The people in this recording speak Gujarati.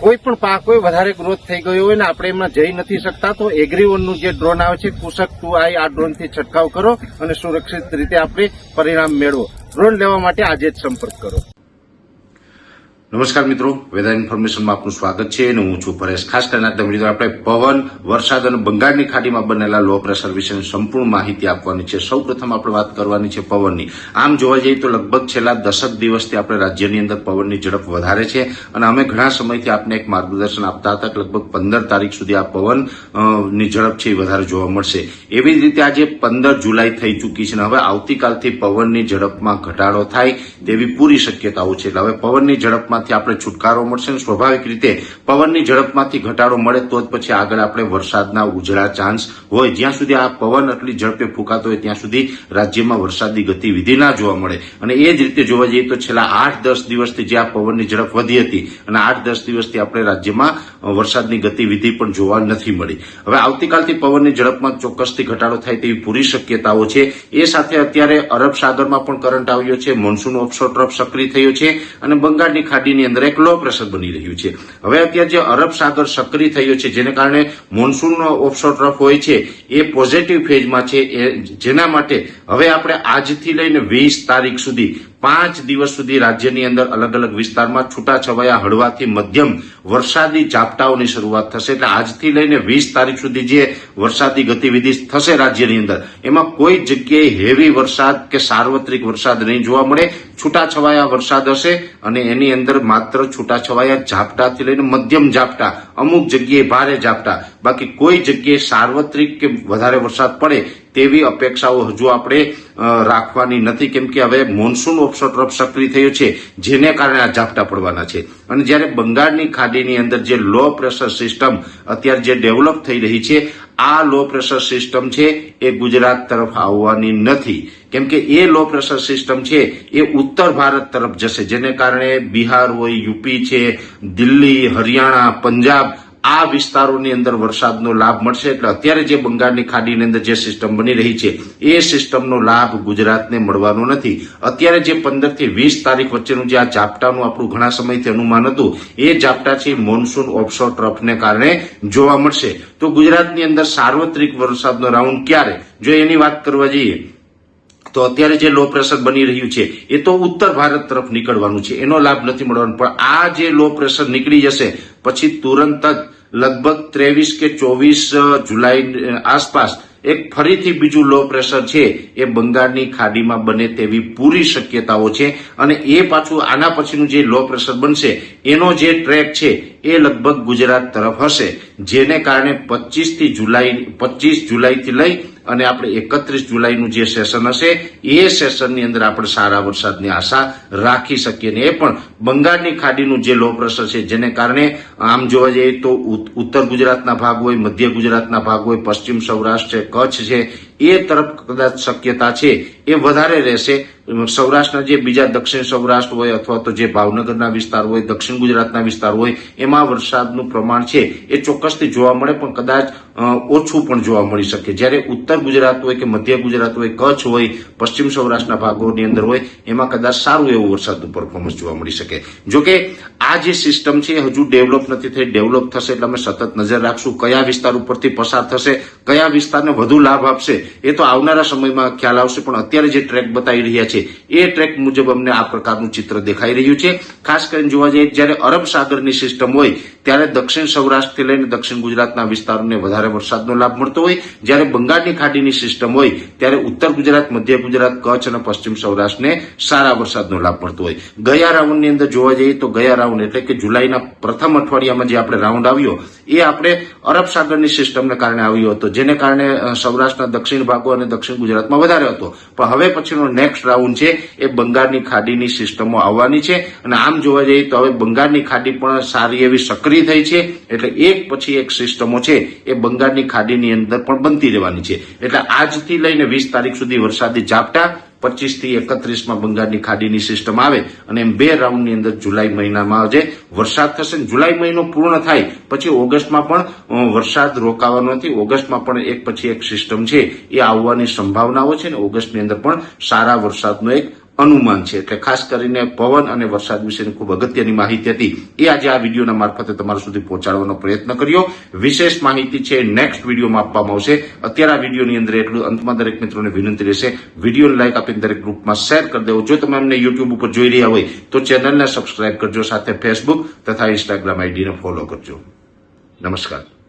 કોઈ પણ પાક હોય વધારે ગ્રોથ થઈ ગયો હોય ને આપણે એમાં જઈ નથી શકતા તો એગ્રીવનનું જે ડ્રોન આવે છે કુશક 2i આ ડ્રોનથી છંટકાવ કરો અને સુરક્ષિત રીતે આપણે પરિણામ મેળવો. ડ્રોન લેવા માટે આજે જ સંપર્ક કરો. નમસ્કાર મિત્રો, વેધર ઇન્ફોર્મેશનમાં આપનું સ્વાગત છે અને હું છું પરેશ. ખાસ કરીને આજના વિડીયો આપણે પવન, વરસાદ અને બંગાળની ખાડીમાં બનેલા લો પ્રેશર વિશેની સંપૂર્ણ માહિતી આપવાની છે. સૌપ્રથમ આપણે વાત કરવાની છે પવનની. આમ જોવા જઈએ તો લગભગ છેલ્લા 10 દિવસથી આપણે રાજ્યની અંદર પવનની ઝડપ વધારે છે અને અમે ઘણા સમયથી આપને એક માર્ગદર્શન આપતા હતા કે લગભગ 15 તારીખ સુધી આ પવનની ઝડપ છે એ વધારે જોવા મળશે. એવી જ રીતે આજે 15 જુલાઈ થઈ ચૂકી છે અને હવે આવતીકાલથી પવનની ઝડપમાં ઘટાડો થાય તેવી પૂરી શક્યતાઓ છે. એટલે હવે પવનની ઝડપમાં આપણે છુટકારો મળશે. સ્વાભાવિક રીતે પવનની ઝડપમાંથી ઘટાડો મળે તો જ પછી આગળ આપણે વરસાદના ઉજળા ચાન્સ હોય. જ્યાં સુધી આ પવન આટલી ઝડપે ફૂંકાતો હોય ત્યાં સુધી રાજ્યમાં વરસાદની ગતિવિધિ ના જોવા મળે. અને એ જ રીતે જોવા જઈએ તો છેલ્લા 8-10 દિવસથી જે આ પવનની ઝડપ વધી હતી અને 8-10 દિવસથી આપણે રાજ્યમાં વરસાદની ગતિવિધિ પણ જોવા નથી મળી. હવે આવતીકાલથી પવનની ઝડપમાં ચોક્કસથી ઘટાડો થાય તેવી પૂરી શક્યતાઓ છે. એ સાથે અત્યારે અરબ સાગરમાં પણ કરંટ આવ્યો છે, મોન્સૂન ઓફશોર ટ્રફ સક્રિય થયો છે અને બંગાળની ખાડી ની અંદર એક લો પ્રેશર બની રહ્યું છે. હવે અત્યારે જે અરબ સાગર સક્રિય થયો છે જેને કારણે મોન્સૂન ઓફશોર ટ્રફ હોય છે એ પોઝિટિવ ફેઝમાં છે, જેના માટે હવે આપણે આજથી લઈને 20 તારીખ સુધી 5 દિવસ સુધી રાજ્યની અંદર અલગ અલગ વિસ્તારમાં છૂટાછવાયા હળવાથી મધ્યમ વરસાદી ઝાપટાઓની શરૂઆત થશે. એટલે આજથી લઈને 20 તારીખ સુધી જે વરસાદી ગતિવિધિ થશે રાજ્યની અંદર એમાં કોઈ જગ્યાએ હેવી વરસાદ કે સાર્વત્રિક વરસાદ નહીં જોવા મળે. છૂટાછવાયા વરસાદ હશે અને એની અંદર માત્ર છૂટાછવાયા ઝાપટાથી લઈને મધ્યમ ઝાપટા, અમુક જગ્યાએ ભારે ઝાપટા, બાકી કોઈ જગ્યાએ સાર્વત્રિક કે વધારે વરસાદ પડે તેવી અપેક્ષાઓ હજુ આપણે રાખવાની નથી. કેમ કે હવે મોન્સૂન ઓફશોર ટ્રફ સક્રિય થયો છે જેને કારણે આ ઝાપટા પડવાના છે. અને જ્યારે બંગાળની ખાડીની અંદર જે લો પ્રેશર સિસ્ટમ અત્યારે જે ડેવલપ થઈ રહી છે આ લો પ્રેશર સિસ્ટમ છે એ ગુજરાત તરફ આવવાની નથી. કેમ કે એ લો પ્રેશર સિસ્ટમ છે એ ઉત્તર ભારત તરફ જશે, જેને કારણે બિહાર હોય, યુપી છે, દિલ્હી, હરિયાણા, પંજાબ આ વિસ્તારોની અંદર વરસાદનો લાભ મળશે. એટલે અત્યારે જે બંગાળની ખાડીની અંદર જે સિસ્ટમ બની રહી છે એ સિસ્ટમનો લાભ ગુજરાતને મળવાનો નથી. અત્યારે જે 15 થી 20 તારીખ વચ્ચેનું જે આ ઝાપટાનું આપણું ઘણા સમયથી અનુમાન હતું એ ઝાપટા છે મોન્સૂન ઓફશોર ટ્રફને કારણે જોવા મળશે. તો ગુજરાતની અંદર સાર્વત્રિક વરસાદનો રાઉન્ડ ક્યારે, જો એની વાત કરવા જઈએ તો અત્યારે જે લો પ્રેશર બની રહ્યું છે એ તો ઉત્તર ભારત તરફ નીકળવાનું છે, એનો લાભ નથી મળવાનો. પણ આ જે લો પ્રેશર નીકળી જશે પછી તુરંત જ લગભગ 23 કે 24 જુલાઈ આસપાસ એક ફરીથી બીજું લો પ્રેશર છે એ બંગાળની ખાડીમાં બને તેવી પૂરી શક્યતાઓ છે. અને એ પાછું આના પછીનું જે લો પ્રેશર બનશે એનો જે ટ્રેક છે એ લગભગ ગુજરાત તરફ હશે, જેને કારણે 25 જુલાઈથી લઈ અને આપણે 31 જુલાઈનું જે સેશન હશે એ સેશનની અંદર આપણે સારા વરસાદની આશા રાખી શકીએ. ને એ પણ બંગાળની ખાડીનું જે લો પ્રેશર છે જેને કારણે આમ જોવા જઈએ તો ઉત્તર ગુજરાતના ભાગ હોય, મધ્ય ગુજરાતના ભાગ હોય, પશ્ચિમ સૌરાષ્ટ્ર છે, કચ્છ છે એ તરફ કદાચ શક્યતા છે એ વધારે રહેશે. સૌરાષ્ટ્રના જે બીજા દક્ષિણ સૌરાષ્ટ્ર હોય અથવા તો જે ભાવનગરના વિસ્તાર હોય, દક્ષિણ ગુજરાતના વિસ્તાર હોય એમાં વરસાદનું પ્રમાણ છે એ ચોક્કસથી જોવા મળે પણ કદાચ ઓછું પણ જોવા મળી શકે. જ્યારે ઉત્તર ગુજરાત હોય કે મધ્ય ગુજરાત હોય, કચ્છ હોય, પશ્ચિમ સૌરાષ્ટ્રના ભાગોની અંદર હોય એમાં કદાચ સારું એવું વરસાદનું પરફોર્મન્સ જોવા મળી શકે. જોકે આ જે સિસ્ટમ છે હજુ ડેવલપ નથી થઈ. ડેવલપ થશે એટલે અમે સતત નજર રાખશું કયા વિસ્તાર ઉપરથી પસાર થશે, કયા વિસ્તારને વધુ લાભ આપશે એ તો આવનારા સમયમાં ખ્યાલ આવશે. પણ અત્યારે જે ટ્રેક બતાવી રહ્યા છે એ ટ્રેક મુજબ અમને આ પ્રકારનું ચિત્ર દેખાઈ રહ્યું છે. ખાસ કરીને જોવા જઈએ જ્યારે અરબ સાગરની સિસ્ટમ હોય ત્યારે દક્ષિણ સૌરાષ્ટ્રથી લઈને દક્ષિણ ગુજરાતના વિસ્તારોને વધારે વરસાદનો લાભ મળતો હોય, જ્યારે બંગાળની ખાડીની સિસ્ટમ હોય ત્યારે ઉત્તર ગુજરાત, મધ્ય ગુજરાત, કચ્છ અને પશ્ચિમ સૌરાષ્ટ્રને સારા વરસાદનો લાભ મળતો હોય. ગયા રાઉન્ડની અંદર જોવા જઈએ તો ગયા રાઉન્ડ એટલે કે જુલાઈના પ્રથમ અઠવાડિયામાં જે આપણે રાઉન્ડ આવ્યો એ આપણે અરબ સાગરની સિસ્ટમને કારણે આવ્યો હતો, જેને કારણે સૌરાષ્ટ્રના દક્ષિણ ભાગો અને દક્ષિણ ગુજરાતમાં વધારે હતો. પણ હવે પછીનો નેક્સ્ટ રાઉન્ડ છે એ બંગાળની ખાડીની સિસ્ટમો આવવાની છે. અને આમ જોવા જઈએ તો હવે બંગાળની ખાડી પણ સારી એવી સક્રિય થઈ છે. એટલે એક પછી એક સિસ્ટમો છે એ બંગાળની ખાડીની અંદર પણ બનતી રહેવાની છે. એટલે આજથી લઈને 20 તારીખ સુધી વરસાદી ઝાપટા, 25 થી 31 બંગાળની ખાડીની સિસ્ટમ આવે અને એમ 2 રાઉન્ડની અંદર જુલાઈ મહિનામાં જે વરસાદ થશે. જુલાઈ મહિનો પૂર્ણ થાય પછી ઓગસ્ટમાં પણ વરસાદ રોકાવાનો નથી. ઓગસ્ટમાં પણ એક પછી એક સિસ્ટમ છે એ આવવાની સંભાવનાઓ છે ને ઓગસ્ટની અંદર પણ સારા વરસાદનો એક અનુમાન છે. એટલે ખાસ કરીને પવન અને વરસાદ વિશેની ખૂબ અગત્યની માહિતી હતી એ આજે આ વિડીયોના મારફતે તમારા સુધી પહોંચાડવાનો પ્રયત્ન કર્યો. વિશેષ માહિતી છે નેક્સ્ટ વિડીયોમાં આપવામાં આવશે. અત્યારે આ વિડીયોની અંદર એટલું. અંતમાં દરેક મિત્રોને વિનંતી રહેશે વિડીયોને લાઈક આપીને દરેક ગ્રુપમાં શેર કરી દેવો. જો તમે અમને યુટ્યુબ ઉપર જોઈ રહ્યા હોય તો ચેનલને સબસ્ક્રાઇબ કરજો, સાથે ફેસબુક તથા ઇન્સ્ટાગ્રામ આઈડીને ફોલો કરજો. નમસ્કાર.